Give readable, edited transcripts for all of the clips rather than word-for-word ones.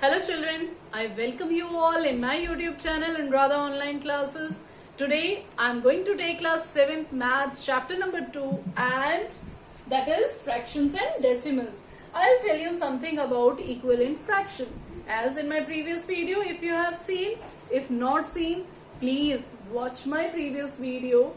Hello children, I welcome you all in my YouTube channel Radha Online Classes. Today I am going to take class 7th Maths chapter number 2 and that is fractions and decimals. I'll tell you something about equivalent fraction. As in my previous video, if you have seen, if not seen, please watch my previous video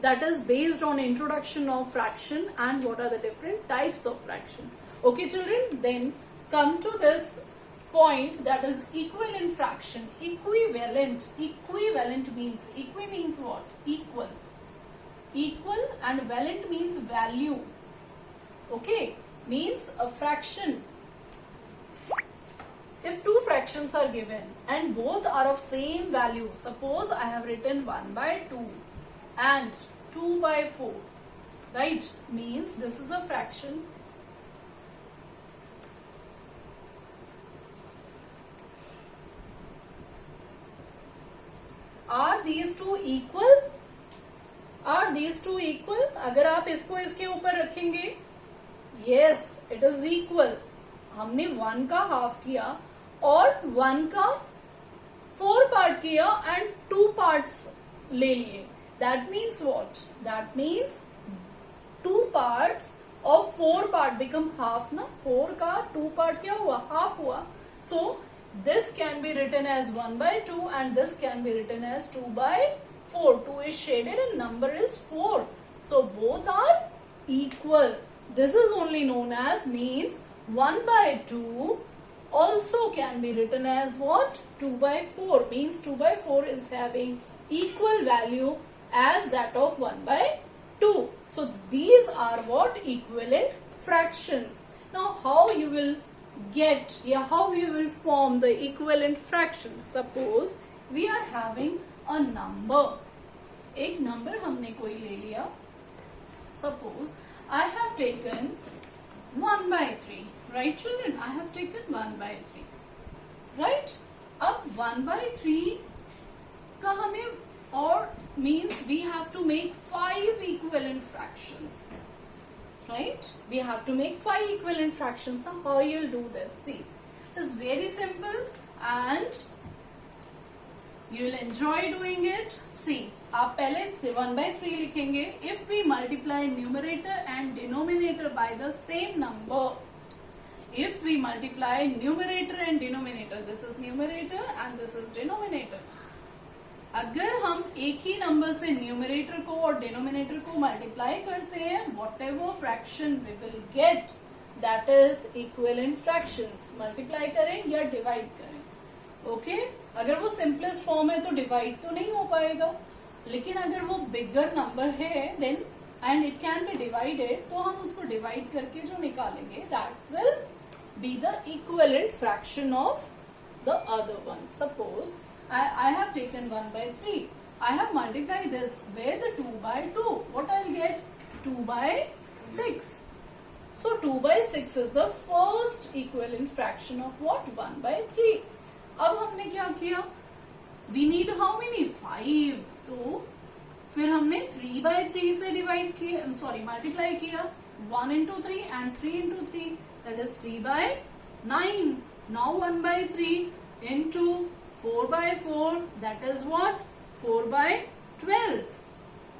that is based on introduction of fraction and what are the different types of fraction. Okay children, then come to this point, that is equivalent fraction. Equivalent means, means what? Equal and valent means value. Okay, means a fraction. If two fractions are given and both are of same value, suppose I have written 1 by 2 and 2 by 4, right? Means this is a fraction. Are these two equal? Are these two equal? अगर आप इसको इसके ऊपर रखेंगे, yes, it is equal. हमने 1 का half किया और 1 का 4 पार्ट किया and 2 parts ले लिए. That means what? That means 2 parts of 4 part become half ना. 4 का 2 part क्या हुआ? Half हुआ. So this can be written as 1 by 2 and this can be written as 2 by 4. 2 is shaded and number is 4. So both are equal. This is only known as means 1 by 2 also can be written as what? 2 by 4. Means 2 by 4 is having equal value as that of 1 by 2. So these are what? Equivalent fractions. Now how you will get, how you will form the equivalent fraction? Suppose we are having a number. एक number हमने कोई ले लिया. Suppose I have taken 1 by 3. Right children? I have taken 1 by 3. Right? अब 1 by 3 का हमें और means we have to make 5 equivalent fractions. Right? We have to make 5 equivalent fractions. So how you will do this? See, it is very simple and you will enjoy doing it. See, आप पहले 1 by 3 लिखेंगे. If we multiply numerator and denominator by the same number, if we multiply numerator and denominator, this is numerator and this is denominator. अगर हम एक ही number से numerator को और denominator को मल्टीप्लाई करते हैं, whatever fraction we will get, that is equivalent fractions. Multiply करें या डिवाइड करें. ओके, अगर वो सिंपलेस्ट फॉर्म है तो डिवाइड तो नहीं हो पाएगा, लेकिन अगर वो बिगर नंबर है then and it can be divided, तो हम उसको डिवाइड करके जो निकालेंगे that will be the equivalent fraction of the other one. Suppose I have taken 1 by 3. I have multiplied this with 2 by 2. What I'll get? 2 by 6. So 2 by 6 is the first equivalent fraction of what? 1 by 3. अब हमने क्या किया? We need how many? 5. तो फिर हमने 3 by 3 से divide किया, sorry multiply किया. 1 into 3 and 3 into 3, that is 3 by 9. Now 1 by 3 into 4 by 4, that is what? 4 by 12.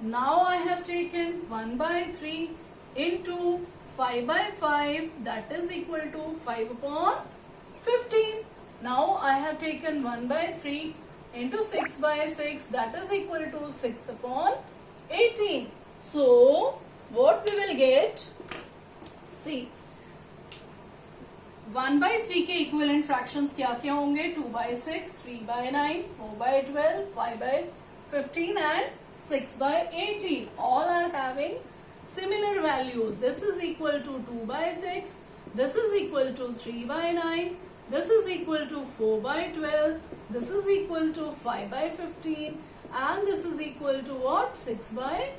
Now I have taken 1 by 3 into 5 by 5, that is equal to 5 upon 15. Now I have taken 1 by 3 into 6 by 6, that is equal to 6 upon 18. So what we will get? See, 1 by 3 के equivalent fractions क्या क्या होंगे? 2 by 6, 3 by 9, 4 by 12, 5 by 15 and 6 by 18. All are having similar values. This is equal to 2 by 6, this is equal to 3 by 9, this is equal to 4 by 12, this is equal to 5 by 15 and this is equal to what? 6 by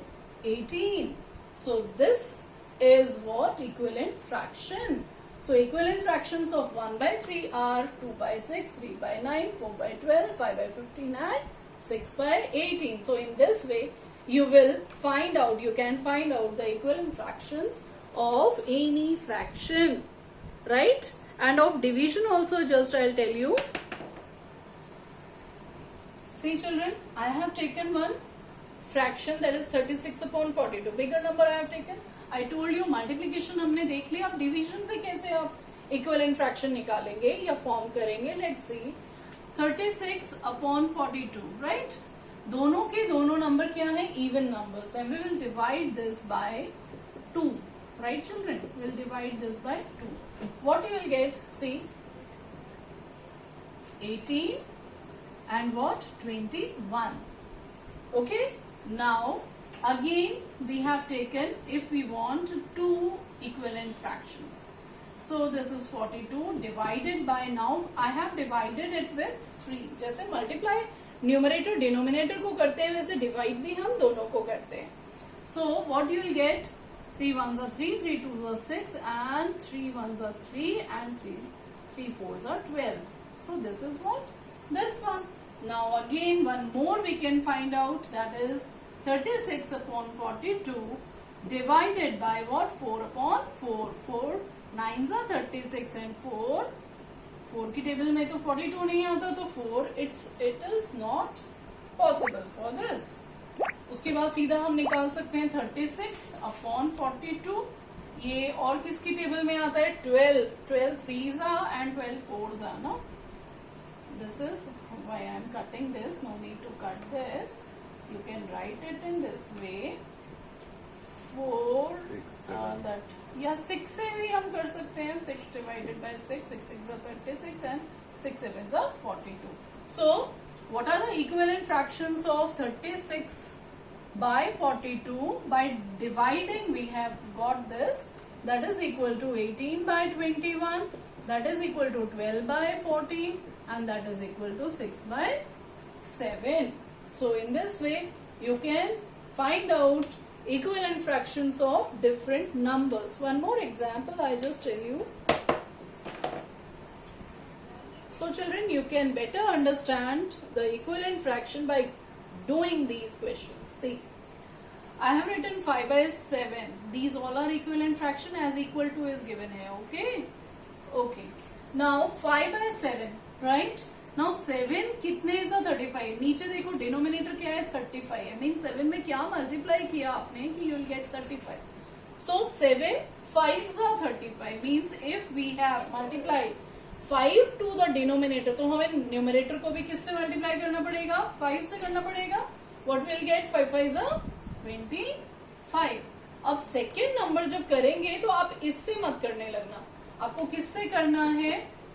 18. So this is what? Equivalent fraction. So equivalent fractions of 1 by 3 are 2 by 6, 3 by 9, 4 by 12, 5 by 15 and 6 by 18. So in this way you will find out, you can find out the equivalent fractions of any fraction, right? And of division also, just I'll tell you. See children, I have taken one fraction that is 36 upon 42. Bigger number I have taken. I told you multiplication हमने देख लिया. अब division से कैसे आप equivalent fraction निकालेंगे या form करेंगे? Let's see. 36 upon 42, right? दोनों के दोनों number क्या है? Even numbers. And we will divide this by 2. Right children? We'll divide this by 2. What you will get? See. 18 and what? 21. Okay? Now, again we have taken, if we want, two equivalent fractions. So this is 42 divided by, now I have divided it with 3. जैसे multiply numerator denominator को करते हैं वैसे divide भी हम दोनों को करते हैं. So what you will get? 3 ones are 3, 3 twos are 6, and 3 ones are 3, and 3 fours are 12. So this is what? This one. Now again one more we can find out, that is 36 upon 42 divided by what? 4 upon 4. 4 9s are 36 and 4 की table में तो 42 नहीं आता, तो 4 it is not possible for this. उसके बाद सीधा हम निकाल सकते हैं 36 upon 42. ये और किसकी टेबल में आता है? 12 3s are and 12 4s are, no? This is why I am cutting this. No need to cut this. You can write it in this way. 4 6 7 that, या 6 से भी हम कर सकते हैं. 6 divided by 6, 6 6 are 36 and 6 7s are 42. So what are the equivalent fractions of 36 by 42? By dividing we have got this, that is equal to 18 by 21, that is equal to 12 by 14, and that is equal to 6 by 7. So in this way you can find out equivalent fractions of different numbers. One more example I just tell you. So children, you can better understand the equivalent fraction by doing these questions. See, I have written 5 by 7. These all are equivalent fraction, as equal to is given here. Okay. Okay. Now 5 by 7, right? Now 7 कितने is 35? नीचे देखो denominator क्या है? 35 है. Mean 7 में क्या multiply किया आपने कि you will get 35. So 7 5s are 35. Means if we have multiplied 5 to the denominator, तो हमें न्यूमरेटर को भी किससे मल्टीप्लाई करना पड़ेगा? 5 से करना पड़ेगा. What will get? 5 5s are 25. अब सेकेंड नंबर जब करेंगे तो आप इससे मत करने लगना, आपको किससे करना है?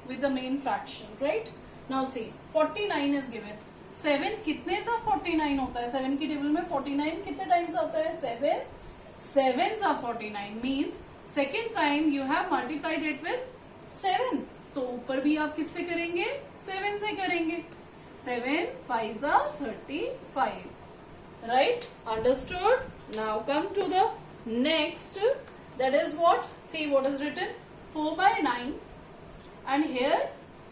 With the main fraction, right? Now see, 49 is given. 7 कितने सा 49 होता है? 7 की टेबल में 49 कितने टाइम्स आता है? 7 are 49. Means second time you have multiplied it with 7. तो ऊपर भी आप किससे करेंगे? 7 से करेंगे. 7 5s are 35. Right? Understood? Now come to the next. That is what? See what is written? 4 by 9. And here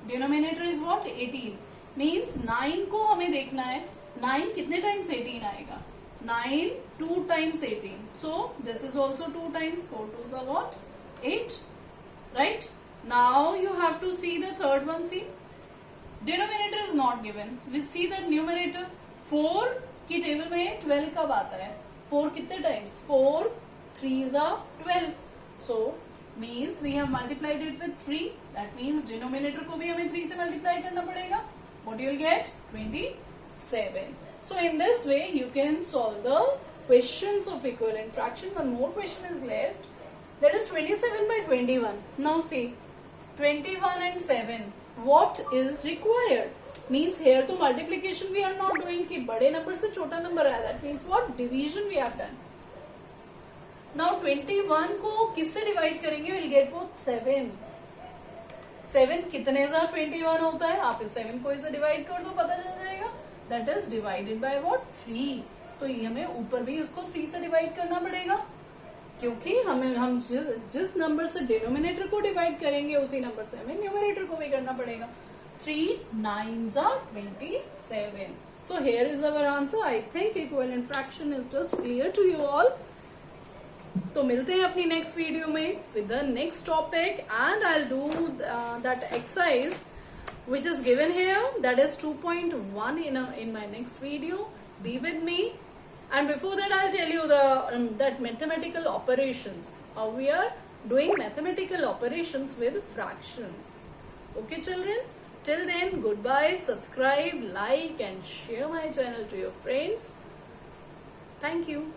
denominator is what? 18. Means 9 को हमें देखना है. 9 कितने टाइम्स 18 आएगा? 9 2 times 18. So this is also 2 times. 4 2s are what? 8. Right? Now you have to see the third one. See, denominator is not given. We see that numerator 4 की table में 12 कब आता है? 4 कितने times? 4 3s are 12. So means we have multiplied it with 3. That means denominator को भी हमें 3 से multiply करना पड़ेगा. What you will get? 27. So in this way you can solve the questions of equivalent fraction. One more question is left. That is 27 by 21. Now see, 21 and 7. What is required? Means here to multiplication we are not doing कि बड़े number से छोटा number आया. That means what? Division we have done. Now 21 को किससे divide करेंगे? We'll get what? 7. 7 कितने सा 21 होता है? आप इस 7 को इसे डिवाइड कर दो, पता चल जाएगा. That is divided by what? 3. तो ये हमें ऊपर भी उसको 3 से डिवाइड करना पड़ेगा, क्योंकि हम जिस नंबर से डिनोमिनेटर को डिवाइड करेंगे उसी नंबर से हमें न्यूमरेटर को भी करना पड़ेगा. 3 9s are 27. So here is our answer. I think equivalent fraction is just clear to you all. तो मिलते हैं अपनी नेक्स्ट वीडियो में with the next topic and I do that exercise which is given here, that is 2.1 in my next video. Be with me, and before that I'll tell you that mathematical operations, how we are doing mathematical operations with fractions. Okay children, till then goodbye, subscribe, like and share my channel to your friends. Thank you.